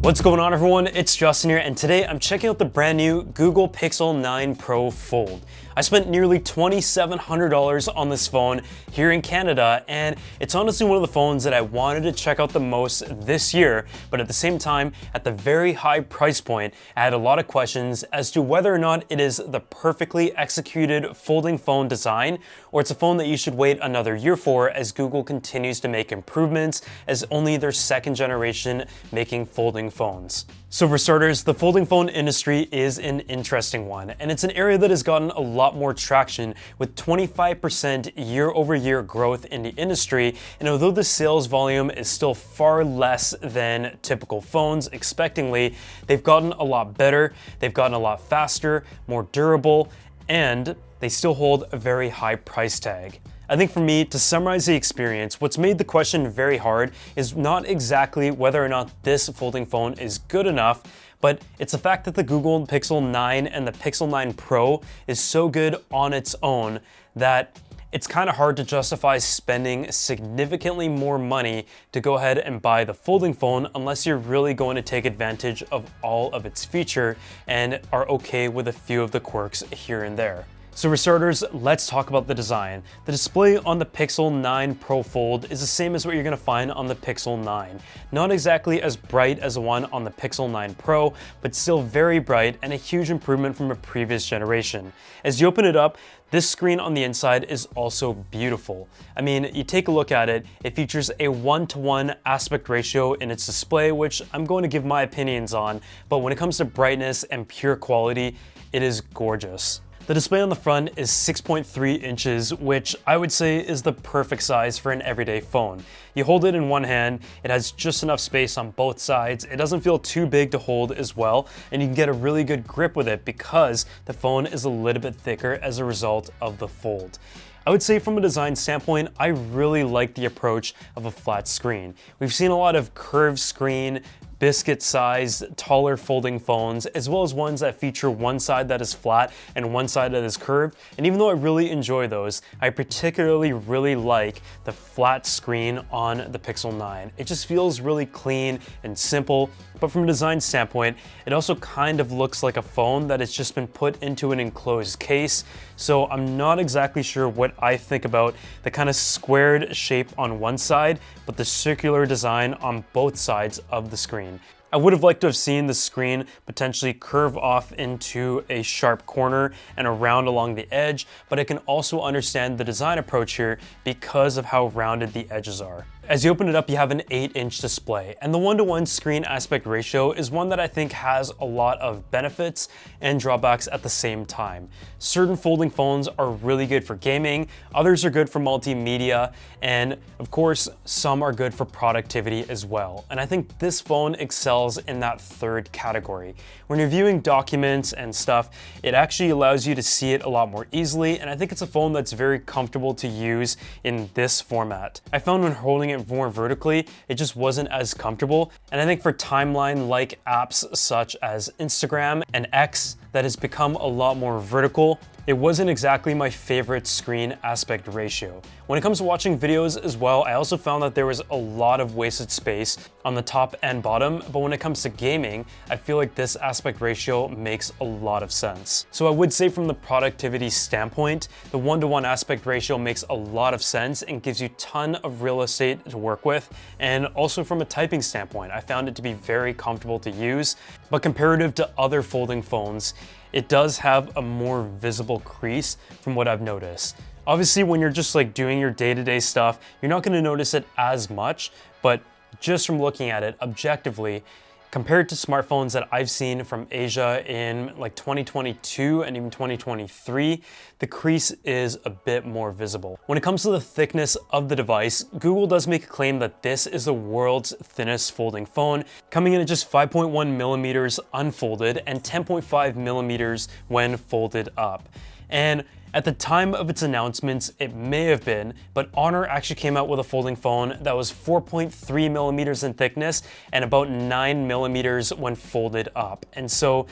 What's going on, everyone? It's Justin here, and today I'm checking out the brand new Google Pixel 9 Pro Fold. I spent nearly $2,700 on this phone here in Canada, and it's honestly one of the phones that I wanted to check out the most this year, but at the same time, at the very high price point, I had a lot of questions as to whether or not it is the perfectly executed folding phone design, or it's a phone that you should wait another year for as Google continues to make improvements as only their second generation making folding phones. So for starters, the folding phone industry is an interesting one, and it's an area that has gotten a lot more traction with 25% year-over-year growth in the industry. And although the sales volume is still far less than typical phones, expectingly, they've gotten a lot better, they've gotten a lot faster, more durable, and they still hold a very high price tag. I think for me, to summarize the experience, what's made the question very hard is not exactly whether or not this folding phone is good enough, but it's the fact that the Google Pixel 9 and the Pixel 9 Pro is so good on its own that it's kind of hard to justify spending significantly more money to go ahead and buy the folding phone unless you're really going to take advantage of all of its feature and are okay with a few of the quirks here and there. So for starters, let's talk about the design. The display on the Pixel 9 Pro Fold is the same as what you're gonna find on the Pixel 9. Not exactly as bright as the one on the Pixel 9 Pro, but still very bright and a huge improvement from a previous generation. As you open it up, this screen on the inside is also beautiful. I mean, you take a look at it, it features a 1:1 aspect ratio in its display, which I'm going to give my opinions on, but when it comes to brightness and pure quality, it is gorgeous. The display on the front is 6.3 inches, which I would say is the perfect size for an everyday phone. You hold it in one hand, it has just enough space on both sides, it doesn't feel too big to hold as well, and you can get a really good grip with it because the phone is a little bit thicker as a result of the fold. I would say from a design standpoint, I really like the approach of a flat screen. We've seen a lot of curved screen, biscuit-sized, taller folding phones, as well as ones that feature one side that is flat and one side that is curved. And even though I really enjoy those, I particularly really like the flat screen on the Pixel 9. It just feels really clean and simple, but from a design standpoint, it also kind of looks like a phone that has just been put into an enclosed case. So I'm not exactly sure what I think about the kind of squared shape on one side, but the circular design on both sides of the screen. I would have liked to have seen the screen potentially curve off into a sharp corner and around along the edge, but I can also understand the design approach here because of how rounded the edges are. As you open it up, you have an 8-inch display, and the 1:1 screen aspect ratio is one that I think has a lot of benefits and drawbacks at the same time. Certain folding phones are really good for gaming, others are good for multimedia, and of course, some are good for productivity as well. And I think this phone excels in that third category. When you're viewing documents and stuff, it actually allows you to see it a lot more easily, and I think it's a phone that's very comfortable to use in this format. I found when holding it more vertically, it just wasn't as comfortable. And I think for timeline-like apps such as Instagram and X that has become a lot more vertical, it wasn't exactly my favorite screen aspect ratio. When it comes to watching videos as well, I also found that there was a lot of wasted space on the top and bottom, but when it comes to gaming, I feel like this aspect ratio makes a lot of sense. So I would say from the productivity standpoint, the 1:1 aspect ratio makes a lot of sense and gives you a ton of real estate to work with. And also from a typing standpoint, I found it to be very comfortable to use, but comparative to other folding phones, it does have a more visible crease from what I've noticed. Obviously, when you're just like doing your day-to-day stuff, you're not gonna notice it as much, but just from looking at it objectively, compared to smartphones that I've seen from Asia in like 2022 and even 2023, the crease is a bit more visible. When it comes to the thickness of the device, Google does make a claim that this is the world's thinnest folding phone, coming in at just 5.1 millimeters unfolded and 10.5 millimeters when folded up. And at the time of its announcements, it may have been, but Honor actually came out with a folding phone that was 4.3 millimeters in thickness and about 9 millimeters when folded up. And so,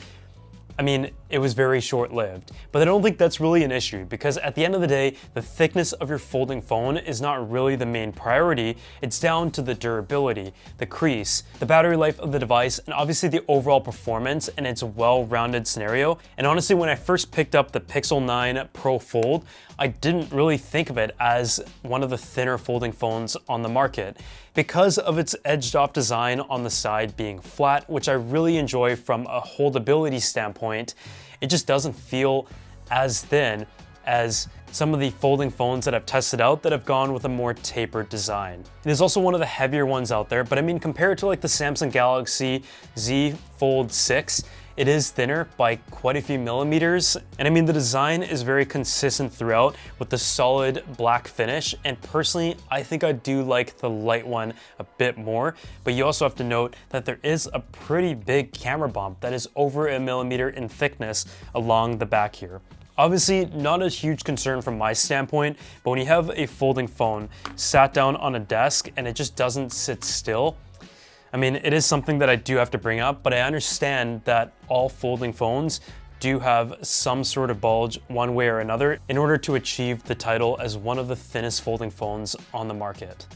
I mean, it was very short-lived. But I don't think that's really an issue, because at the end of the day, the thickness of your folding phone is not really the main priority. It's down to the durability, the crease, the battery life of the device, and obviously the overall performance and its well-rounded scenario. And honestly, when I first picked up the Pixel 9 Pro Fold, I didn't really think of it as one of the thinner folding phones on the market because of its edged-off design on the side being flat, which I really enjoy from a holdability standpoint. It just doesn't feel as thin as some of the folding phones that I've tested out that have gone with a more tapered design. It is also one of the heavier ones out there, but I mean, compared to like the Samsung Galaxy Z Fold 6, it is thinner by quite a few millimeters. And I mean, the design is very consistent throughout with the solid black finish. And personally, I think I do like the light one a bit more, but you also have to note that there is a pretty big camera bump that is over a millimeter in thickness along the back here. Obviously, not a huge concern from my standpoint, but when you have a folding phone sat down on a desk and it just doesn't sit still, I mean, it is something that I do have to bring up, but I understand that all folding phones do have some sort of bulge one way or another in order to achieve the title as one of the thinnest folding phones on the market.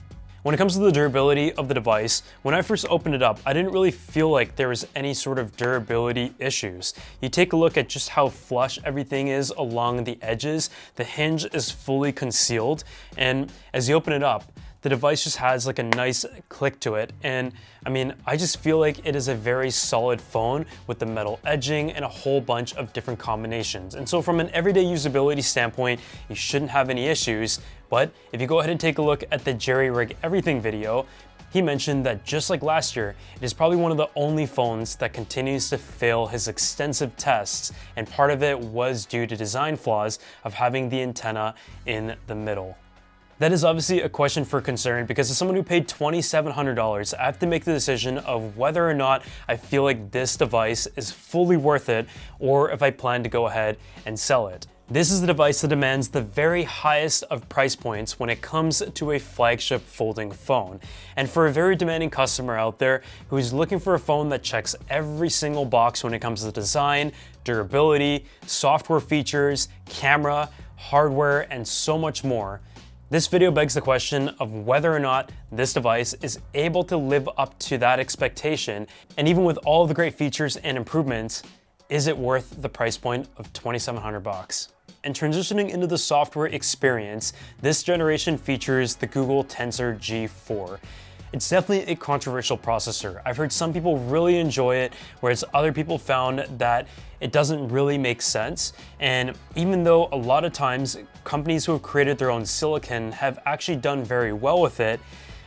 When it comes to the durability of the device, when I first opened it up, I didn't really feel like there was any sort of durability issues. You take a look at just how flush everything is along the edges, the hinge is fully concealed, and as you open it up, the device just has like a nice click to it. And I mean, I just feel like it is a very solid phone with the metal edging and a whole bunch of different combinations. And so from an everyday usability standpoint, you shouldn't have any issues. But if you go ahead and take a look at the Jerry Rig Everything video, he mentioned that just like last year, it is probably one of the only phones that continues to fail his extensive tests, and part of it was due to design flaws of having the antenna in the middle. That is obviously a question for concern, because as someone who paid $2,700, I have to make the decision of whether or not I feel like this device is fully worth it, or if I plan to go ahead and sell it. This is the device that demands the very highest of price points when it comes to a flagship folding phone. And for a very demanding customer out there who is looking for a phone that checks every single box when it comes to design, durability, software features, camera, hardware, and so much more, this video begs the question of whether or not this device is able to live up to that expectation, and even with all of the great features and improvements, is it worth the price point of $2,700? And transitioning into the software experience, this generation features the Google Tensor G4. It's definitely a controversial processor. I've heard some people really enjoy it, whereas other people found that it doesn't really make sense. And even though a lot of times companies who have created their own silicon have actually done very well with it,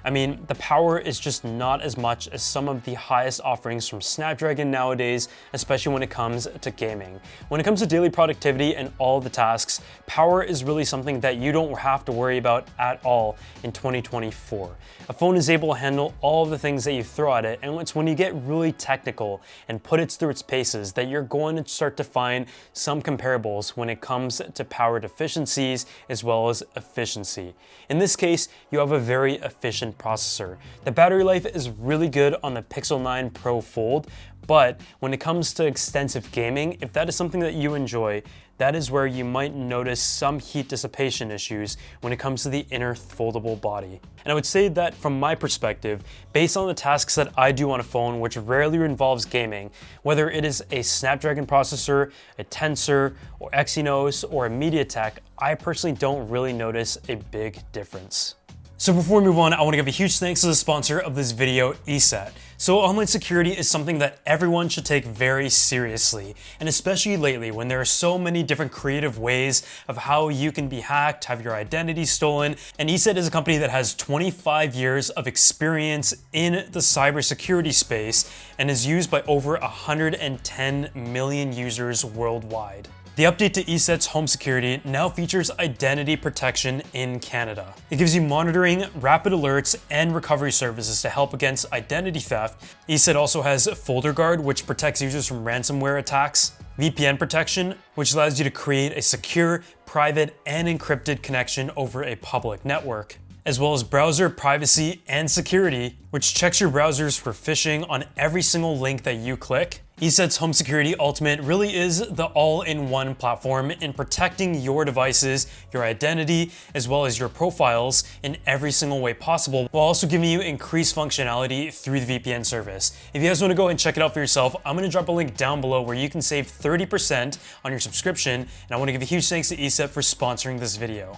I mean, the power is just not as much as some of the highest offerings from Snapdragon nowadays, especially when it comes to gaming. When it comes to daily productivity and all the tasks, power is really something that you don't have to worry about at all in 2024. A phone is able to handle all of the things that you throw at it, and it's when you get really technical and put it through its paces that you're going to start to find some comparables when it comes to power deficiencies as well as efficiency. In this case, you have a very efficient processor. The battery life is really good on the Pixel 9 Pro Fold, but when it comes to extensive gaming, if that is something that you enjoy, that is where you might notice some heat dissipation issues when it comes to the inner foldable body. And I would say that from my perspective, based on the tasks that I do on a phone, which rarely involves gaming, whether it is a Snapdragon processor, a Tensor, or Exynos, or a MediaTek, I personally don't really notice a big difference. So before we move on, I want to give a huge thanks to the sponsor of this video, ESET. So online security is something that everyone should take very seriously, and especially lately when there are so many different creative ways of how you can be hacked, have your identity stolen, and ESET is a company that has 25 years of experience in the cybersecurity space and is used by over 110 million users worldwide. The update to ESET's home security now features identity protection in Canada. It gives you monitoring, rapid alerts, and recovery services to help against identity theft. ESET also has Folder Guard, which protects users from ransomware attacks, VPN protection, which allows you to create a secure, private, and encrypted connection over a public network, as well as browser privacy and security, which checks your browsers for phishing on every single link that you click. ESET's Home Security Ultimate really is the all-in-one platform in protecting your devices, your identity, as well as your profiles in every single way possible, while also giving you increased functionality through the VPN service. If you guys want to go and check it out for yourself, I'm going to drop a link down below where you can save 30% on your subscription, and I want to give a huge thanks to ESET for sponsoring this video.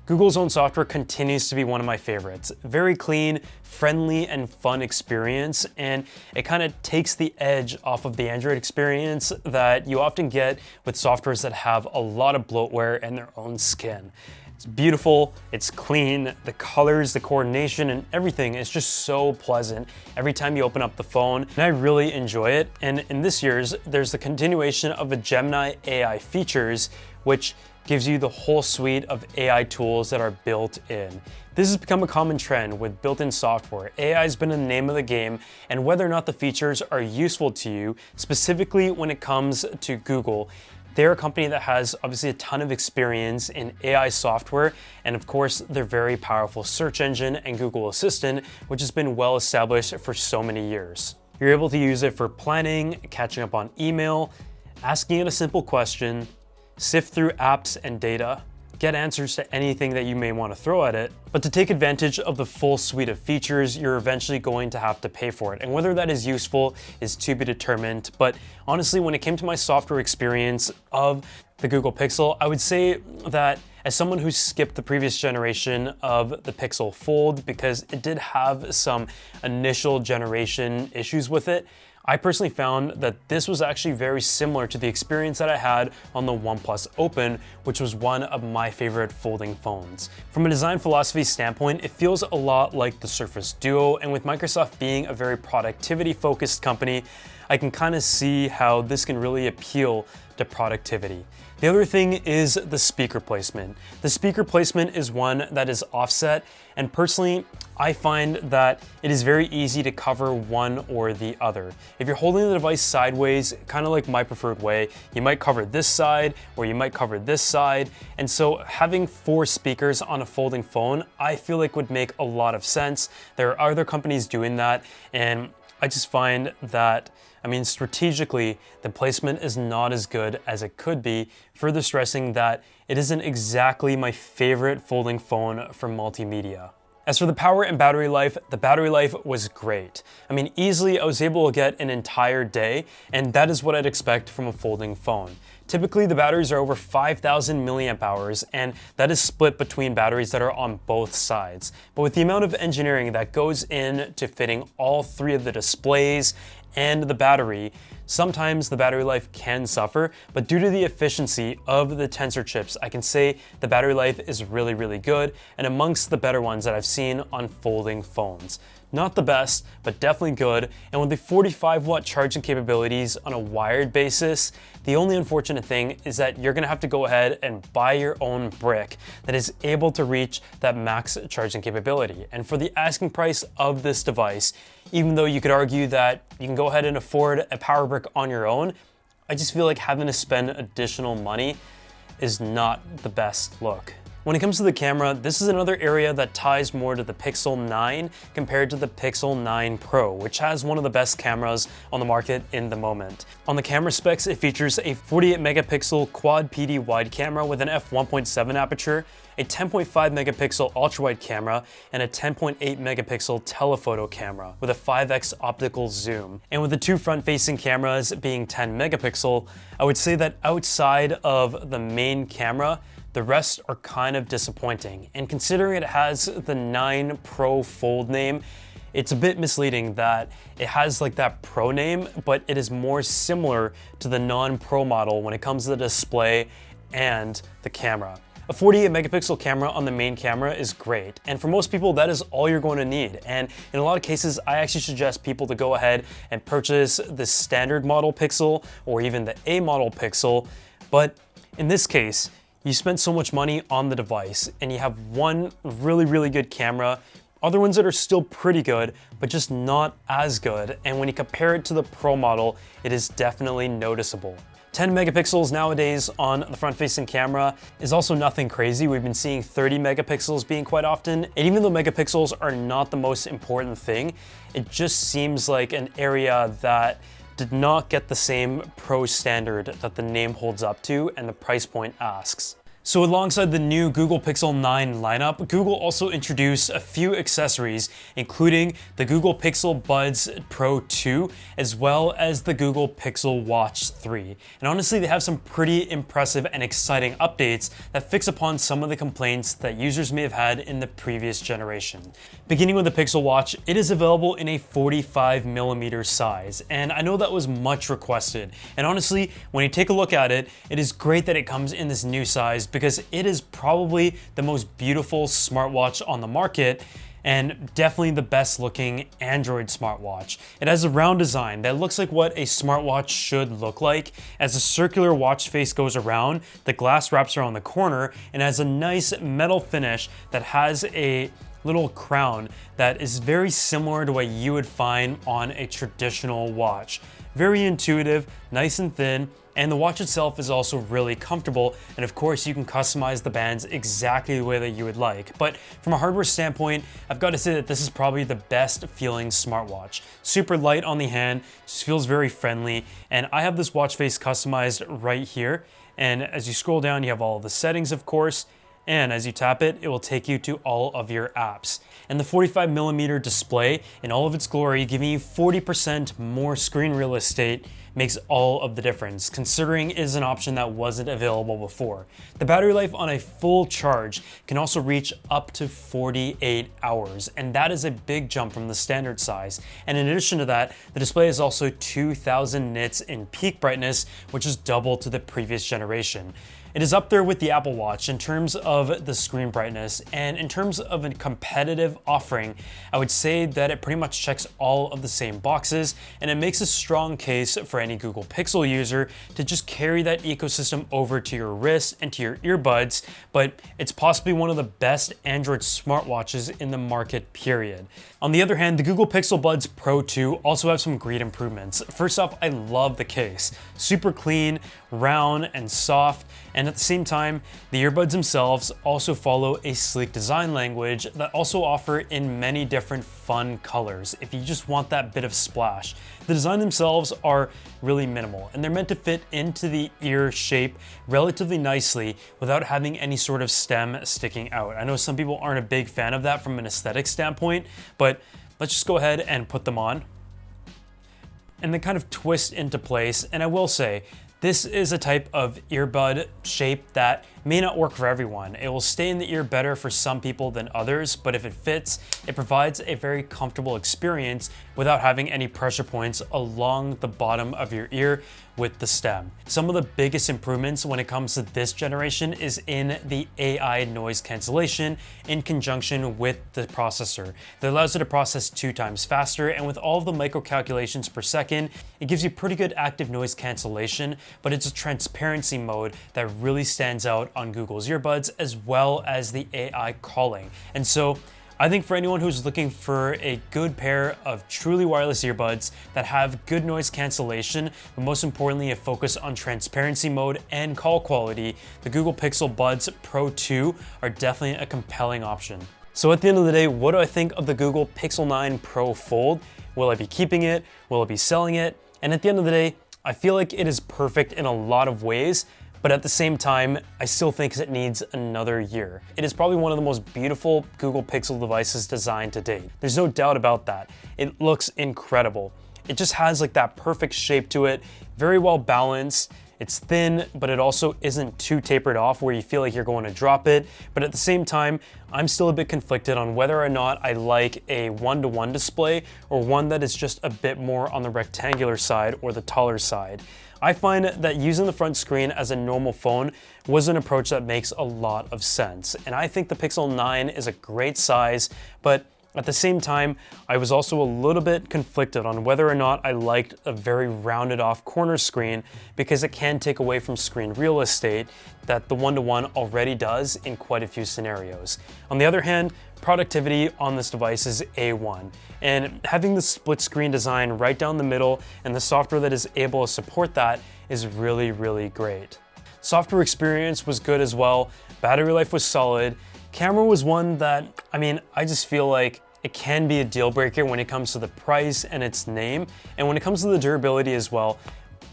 Google's own software continues to be one of my favorites. Very clean, friendly, and fun experience, and it kind of takes the edge off of the Android experience that you often get with softwares that have a lot of bloatware and their own skin. It's beautiful, it's clean, the colors, the coordination, and everything is just so pleasant every time you open up the phone, and I really enjoy it. And in this year's, there's the continuation of the Gemini AI features, which gives you the whole suite of AI tools that are built in. This has become a common trend with built-in software. AI has been the name of the game, and whether or not the features are useful to you, specifically when it comes to Google, they're a company that has obviously a ton of experience in AI software, and of course their very powerful search engine and Google Assistant, which has been well established for so many years. You're able to use it for planning, catching up on email, asking it a simple question, sift through apps and data, get answers to anything that you may want to throw at it. But to take advantage of the full suite of features, you're eventually going to have to pay for it. And whether that is useful is to be determined. But honestly, when it came to my software experience of the Google Pixel, I would say that as someone who skipped the previous generation of the Pixel Fold because it did have some initial generation issues with it, I personally found that this was actually very similar to the experience that I had on the OnePlus Open, which was one of my favorite folding phones. From a design philosophy standpoint, it feels a lot like the Surface Duo, and with Microsoft being a very productivity-focused company, I can kind of see how this can really appeal to productivity. The other thing is the speaker placement. The speaker placement is one that is offset, and personally, I find that it is very easy to cover one or the other. If you're holding the device sideways, kind of like my preferred way, you might cover this side or you might cover this side. And so having 4 speakers on a folding phone, I feel like would make a lot of sense. There are other companies doing that, and I just find that, strategically, the placement is not as good as it could be, further stressing that it isn't exactly my favorite folding phone for multimedia. As for the power and battery life, the battery life was great. Easily I was able to get an entire day, and that is what I'd expect from a folding phone. Typically, the batteries are over 5,000 milliamp hours, and that is split between batteries that are on both sides. But with the amount of engineering that goes into fitting all 3 of the displays and the battery, sometimes the battery life can suffer, but due to the efficiency of the Tensor chips, I can say the battery life is really, really good and amongst the better ones that I've seen on folding phones. Not the best, but definitely good, and with the 45-watt charging capabilities on a wired basis, the only unfortunate thing is that you're gonna have to go ahead and buy your own brick that is able to reach that max charging capability. And for the asking price of this device, even though you could argue that you can go ahead and afford a power brick on your own, I just feel like having to spend additional money is not the best look. When it comes to the camera, this is another area that ties more to the Pixel 9 compared to the Pixel 9 Pro, which has one of the best cameras on the market in the moment. On the camera specs, it features a 48 megapixel quad PD wide camera with an f1.7 aperture, a 10.5 megapixel ultra-wide camera, and a 10.8 megapixel telephoto camera with a 5x optical zoom. And with the 2 front-facing cameras being 10 megapixel, I would say that outside of the main camera, the rest are kind of disappointing. And considering it has the 9 Pro Fold name, it's a bit misleading that it has like that Pro name, but it is more similar to the non-Pro model when it comes to the display and the camera. A 48 megapixel camera on the main camera is great, and for most people that is all you're going to need. And in a lot of cases, I actually suggest people to go ahead and purchase the standard model Pixel or even the A model Pixel, but in this case, you spend so much money on the device and you have one really, really good camera, other ones that are still pretty good, but just not as good. And when you compare it to the Pro model, it is definitely noticeable. 10 megapixels nowadays on the front-facing camera is also nothing crazy. We've been seeing 30 megapixels being quite often. And even though megapixels are not the most important thing, it just seems like an area that did not get the same Pro standard that the name holds up to and the price point asks. So alongside the new Google Pixel 9 lineup, Google also introduced a few accessories, including the Google Pixel Buds Pro 2, as well as the Google Pixel Watch 3. And honestly, they have some pretty impressive and exciting updates that fix upon some of the complaints that users may have had in the previous generation. Beginning with the Pixel Watch, it is available in a 45mm size, and I know that was much requested. And honestly, when you take a look at it, it is great that it comes in this new size, because it is probably the most beautiful smartwatch on the market and definitely the best looking Android smartwatch. It has a round design that looks like what a smartwatch should look like. As the circular watch face goes around, the glass wraps around the corner and has a nice metal finish that has a little crown that is very similar to what you would find on a traditional watch. Very intuitive, nice and thin, and the watch itself is also really comfortable, and of course you can customize the bands exactly the way that you would like. But from a hardware standpoint, I've got to say that this is probably the best feeling smartwatch. Super light on the hand, just feels very friendly, and I have this watch face customized right here, and as you scroll down you have all of the settings, of course, and as you tap it, it will take you to all of your apps. And the 45mm display in all of its glory, giving you 40% more screen real estate, makes all of the difference, considering it is an option that wasn't available before. The battery life on a full charge can also reach up to 48 hours, and that is a big jump from the standard size. And in addition to that, the display is also 2000 nits in peak brightness, which is double to the previous generation. It is up there with the Apple Watch in terms of the screen brightness, and in terms of a competitive offering, I would say that it pretty much checks all of the same boxes, and it makes a strong case for any Google Pixel user to just carry that ecosystem over to your wrist and to your earbuds, but it's possibly one of the best Android smartwatches in the market, period. On the other hand, the Google Pixel Buds Pro 2 also have some great improvements. First off, I love the case. Super clean, round, and soft, and at the same time, the earbuds themselves also follow a sleek design language that also offer in many different fun colors if you just want that bit of splash. The design themselves are really minimal, and they're meant to fit into the ear shape relatively nicely without having any sort of stem sticking out. I know some people aren't a big fan of that from an aesthetic standpoint, but let's just go ahead and put them on. And they kind of twist into place, and I will say, this is a type of earbud shape that may not work for everyone. It will stay in the ear better for some people than others, but if it fits, it provides a very comfortable experience without having any pressure points along the bottom of your ear with the stem. Some of the biggest improvements when it comes to this generation is in the AI noise cancellation in conjunction with the processor. That allows it to process 2 times faster, and with all of the micro calculations per second, it gives you pretty good active noise cancellation, but it's a transparency mode that really stands out on Google's earbuds, as well as the AI calling. And so I think for anyone who's looking for a good pair of truly wireless earbuds that have good noise cancellation, but most importantly a focus on transparency mode and call quality, the Google Pixel Buds Pro 2 are definitely a compelling option. So at the end of the day, what do I think of the Google Pixel 9 Pro Fold? Will I be keeping it? Will I be selling it? And at the end of the day, I feel like it is perfect in a lot of ways, but at the same time, I still think it needs another year. It is probably one of the most beautiful Google Pixel devices designed to date. There's no doubt about that. It looks incredible. It just has like that perfect shape to it, very well balanced. It's thin, but it also isn't too tapered off where you feel like you're going to drop it. But at the same time, I'm still a bit conflicted on whether or not I like a one-to-one display or one that is just a bit more on the rectangular side or the taller side. I find that using the front screen as a normal phone was an approach that makes a lot of sense. And I think the Pixel 9 is a great size, but at the same time, I was also a little bit conflicted on whether or not I liked a very rounded off corner screen, because it can take away from screen real estate that the one-to-one already does in quite a few scenarios. On the other hand, productivity on this device is A1, and having the split screen design right down the middle and the software that is able to support that is really, really great. Software experience was good as well, battery life was solid. Camera was one that, I just feel like it can be a deal breaker when it comes to the price and its name, and when it comes to the durability as well.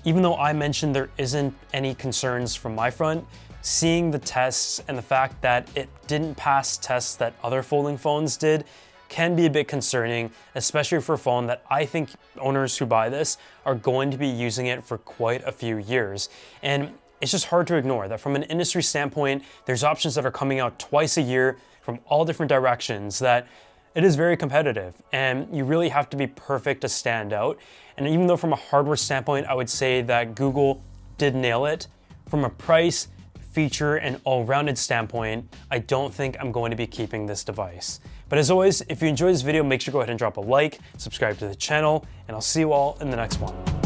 Even though I mentioned there isn't any concerns from my front, seeing the tests and the fact that it didn't pass tests that other folding phones did can be a bit concerning, especially for a phone that I think owners who buy this are going to be using it for quite a few years. And it's just hard to ignore that from an industry standpoint, there's options that are coming out twice a year from all different directions, that it is very competitive and you really have to be perfect to stand out. And even though from a hardware standpoint, I would say that Google did nail it, from a price, feature, and all-rounded standpoint, I don't think I'm going to be keeping this device. But as always, if you enjoyed this video, make sure to go ahead and drop a like, subscribe to the channel, and I'll see you all in the next one.